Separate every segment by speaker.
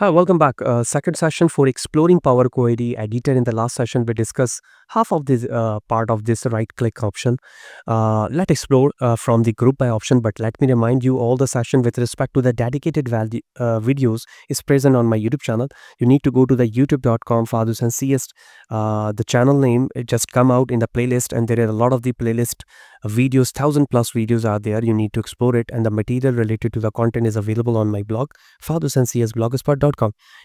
Speaker 1: Hi, welcome back. Second session for exploring Power Query Editor. In the last session, we discussed half of this part of this right-click option. Let's explore from the group by option. But let me remind you, all the session with respect to the dedicated videos is present on my YouTube channel. You need to go to the youtube.com Fahad Hussain CS. The channel name it just come out in the playlist, and there are a lot of the playlist videos. 1,000+ videos are there. You need to explore it, and the material related to the content is available on my blog, Fahad Hussain CS blogspot.com.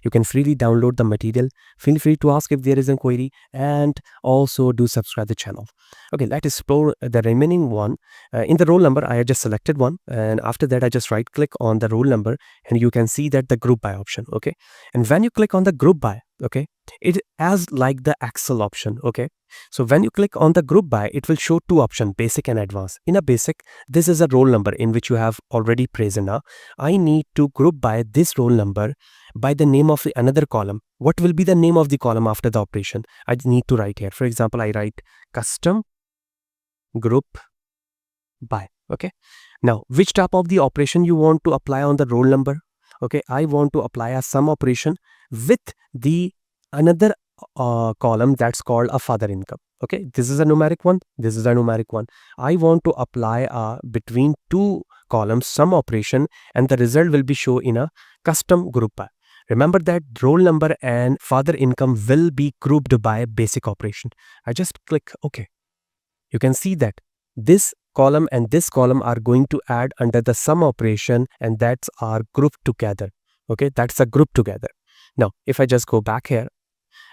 Speaker 1: You can freely download the material. Feel free to ask if there is a query, and also do subscribe the channel. Okay, let's explore the remaining one. In the roll number, I just selected one, and after that I just right click on the roll number, and you can see that the group by option. Okay, and when you click on the group by, okay, it as like the Excel option. Okay, so when you click on the group by, it will show two options, basic and advanced. In a basic, this is a roll number in which you have already present. I need to group by this roll number by the name of the another column. What will be the name of the column after the operation? I need to write here. For example, I write custom group by. Okay, now which type of the operation you want to apply on the roll number? Okay, I want to apply a sum operation with the another column that's called a father income. Okay, this is a numeric one, this is a numeric one. I want to apply between two columns sum operation, and the result will be shown in a custom group by. Remember that roll number and father income will be grouped by basic operation. I just click OK. You can see that this column and this column are going to add under the sum operation, and that's are grouped together. Okay, that's a group together. Now, if I just go back here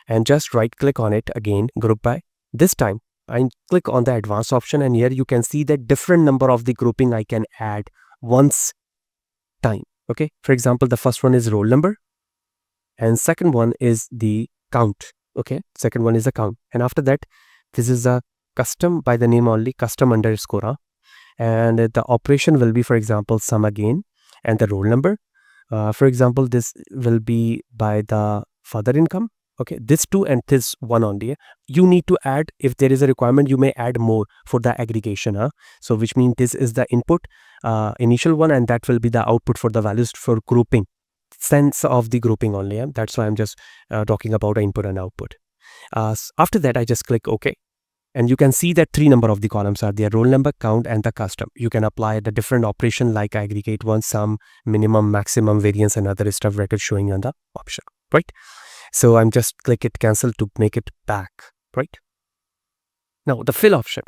Speaker 1: and just right click on it again, group by, this time I click on the advanced option, and here you can see that different number of the grouping I can add once time. Okay, for example, the first one is roll number, and second one is the count. Okay, second one is the count, and after that this is a custom by the name only, custom underscore, and the operation will be, for example, sum again, and the roll number. For example, this will be by the father income. Okay, this two and this one only. You need to add, if there is a requirement, you may add more for the aggregation. So which means this is the input, initial one, and that will be the output for the values for grouping, sense of the grouping only. That's why I'm just talking about input and output. After that, I just click OK. And you can see that three number of the columns are there: roll number, count, and the custom. You can apply the different operation like aggregate one, sum, minimum, maximum, variance, and other stuff that is showing on the option, right? So I'm just click it cancel to make it back, right? Now the fill option.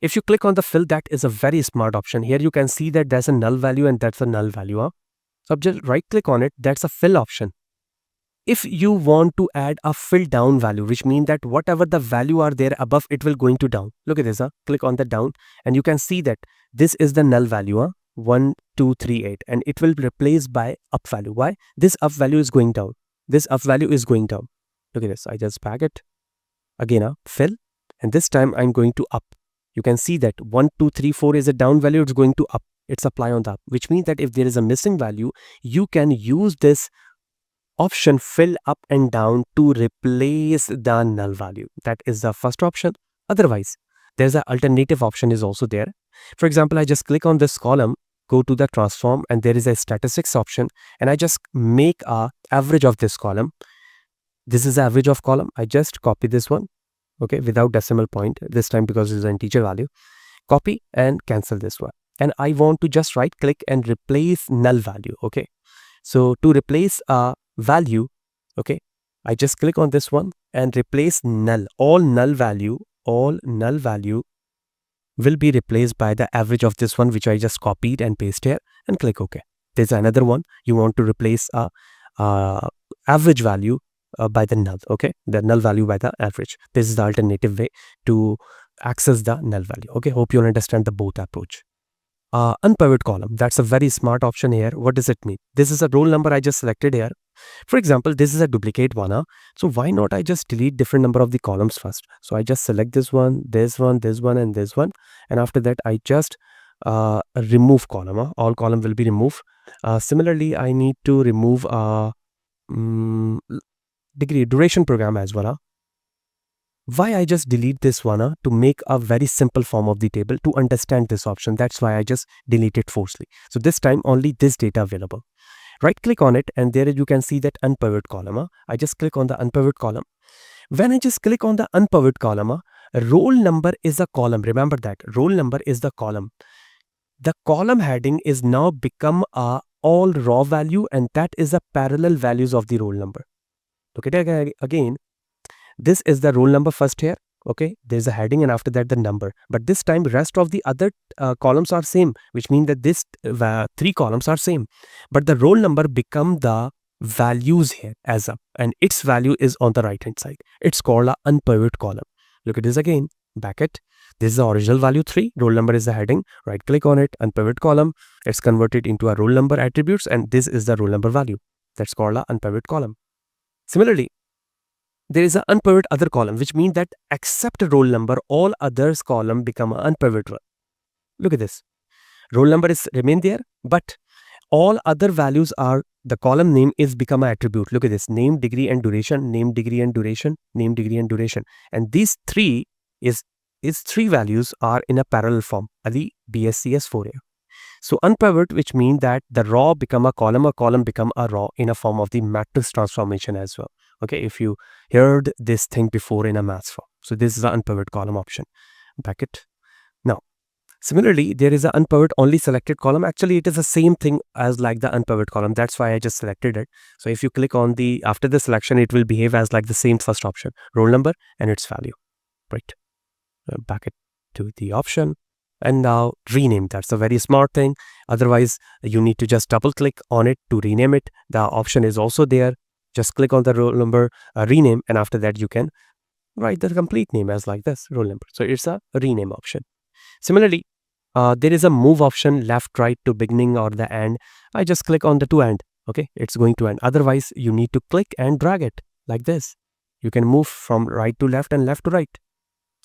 Speaker 1: If you click on the fill, that is a very smart option. Here you can see that there's a null value and that's a null value. So just right click on it, that's a fill option. If you want to add a fill down value, which means that whatever the value are there above, it will going to down. Look at this. Click on the down, and you can see that this is the null value. 1, 2, 3, 8, and it will replace by up value. Why? This up value is going down. This up value is going down. Look at this. I just back it again. Fill, and this time I'm going to up. You can see that 1, 2, 3, 4 is a down value. It's going to up. It's apply on the up, which means that if there is a missing value, you can use this option fill up and down to replace the null value. That is the first option. Otherwise, there's an alternative option is also there. For example, I just click on this column, go to the transform, and there is a statistics option, and I just make a average of this column. This is the average of column. I just copy this one, okay, without decimal point this time because it's an integer value. Copy and cancel this one. And I want to just right click and replace null value. Okay, so to replace a value, okay, I just click on this one and replace null. All null value will be replaced by the average of this one, which I just copied and paste here, and click OK. There's another one. You want to replace a average value by the null. Okay, the null value by the average. This is the alternative way to access the null value. Okay, hope you understand the both approach. Unpivot column, that's a very smart option here. What does it mean? This is a roll number I just selected here. For example, this is a duplicate one. So why not I just delete different number of the columns first? So I just select this one, this one, this one, and this one, and after that I just remove column. All column will be removed. Similarly, I need to remove duration program as well. Why I just delete this one to make a very simple form of the table to understand this option. That's why I just delete it forcefully. So this time only this data available. Right click on it, and there you can see that unpivot column. I just click on the unpivot column. When I just click on the unpivot column, roll number is a column. Remember that roll number is the column. The column heading is now become a all raw value, and that is the parallel values of the roll number. Look at it again. This is the roll number first here. Okay, there's a heading, and after that the number. But this time rest of the other columns are same, which means that this 3 columns are same. But the roll number become the values here as a, and its value is on the right hand side. It's called a unpivot column. Look at this again. Back it. This is the original value 3. Roll number is the heading. Right click on it. Unpivot column. It's converted into a roll number attributes, and this is the roll number value. That's called a unpivot column. Similarly, there is an unpivot other column, which means that except roll number, all others column become an unpivot one. Look at this. Roll number is remain there, but all other values are, the column name is become an attribute. Look at this. Name, degree and duration, name, degree and duration, name, degree and duration. And these 3 is 3 values are in a parallel form, the BSCS4 here. So unpivot, which means that the raw become a column become a raw in a form of the matrix transformation as well. Okay, if you heard this thing before in a maths form. So this is the unpivot column option. Back it. Now, similarly, there is an unpivot only selected column. Actually, it is the same thing as like the unpivot column. That's why I just selected it. So if you click on the, after the selection, it will behave as like the same first option, roll number and its value. Right. Back it to the option. And now rename. That's a very smart thing. Otherwise, you need to just double click on it to rename it. The option is also there. Just click on the roll number, rename, and after that you can write the complete name as like this, roll number. So it's a rename option. Similarly, there is a move option, left, right to beginning or the end. I just click on the to end. Okay, it's going to end. Otherwise, you need to click and drag it like this. You can move from right to left and left to right.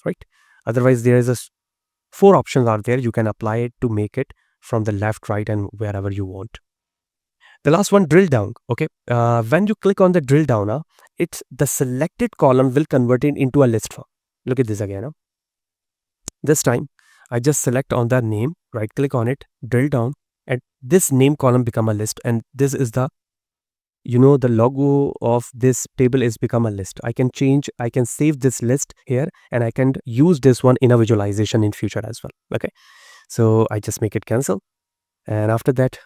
Speaker 1: Right. Otherwise, there is a 4 options are there. You can apply it to make it from the left, right, and wherever you want. The last one, drill down. Okay, when you click on the drill down, it's the selected column will convert it into a list form. Look at this again. This time, I just select on the name, right click on it, drill down, and this name column become a list. And this is the, the logo of this table is become a list. I can change, I can save this list here, and I can use this one in a visualization in future as well. Okay, so I just make it cancel, and after that,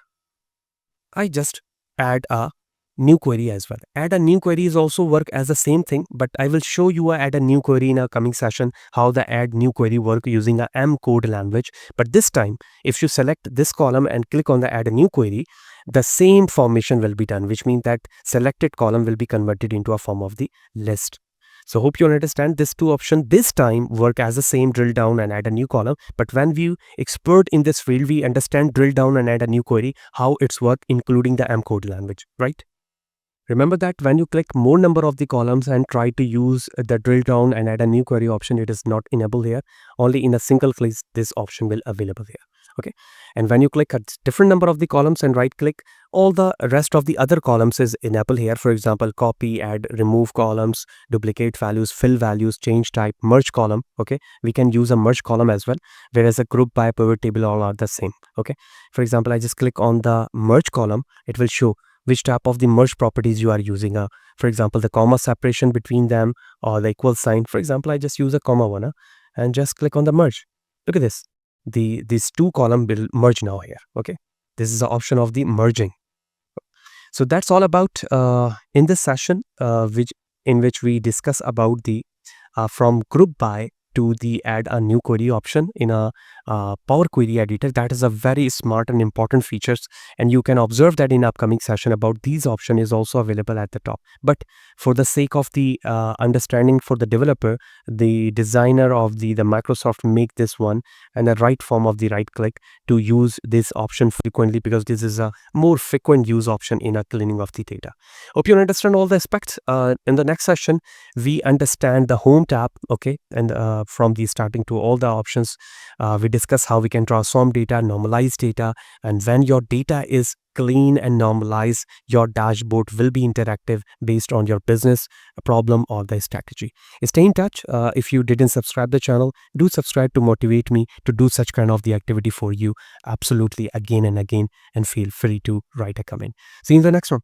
Speaker 1: I just add a new query as well. Add a new query is also work as the same thing, but I will show you add a new query in a coming session, how the add new query work using a M code language. But this time, if you select this column and click on the add a new query, the same formation will be done, which means that selected column will be converted into a form of the list. So hope you understand this 2 options this time work as the same drill down and add a new column. But when we expert in this field, we understand drill down and add a new query, how it's work, including the M code language, right? Remember that when you click more number of the columns and try to use the drill down and add a new query option, it is not enabled here. Only in a single click, this option will available here. Okay, and when you click a different number of the columns and right click, all the rest of the other columns is enabled here. For example, copy, add, remove columns, duplicate values, fill values, change type, merge column. Okay, we can use a merge column as well, whereas a group by pivot table all are the same. Okay, for example, I just click on the merge column, it will show which type of the merge properties you are using. For example, the comma separation between them or the equal sign. For example, I just use a comma one and just click on the merge. Look at this. These 2 column will merge now here. Okay, this is the option of the merging. So that's all about in this session, in which we discuss about the from group by to the add a new query option in a Power Query editor. That is a very smart and important features, and you can observe that in upcoming session about these option is also available at the top. But for the sake of the understanding for the developer, the designer of the Microsoft make this one and the right form of the right click to use this option frequently, because this is a more frequent use option in a cleaning of the data. Hope you understand all the aspects. In the next session, we understand the home tab. Okay, and from the starting to all the options, we discuss how we can transform data, normalize data, and when your data is clean and normalize. Your dashboard will be interactive based on your business problem or the strategy. Stay in touch. If you didn't subscribe the channel, do subscribe to motivate me to do such kind of the activity for you absolutely again and again, and feel free to write a comment. See you in the next one.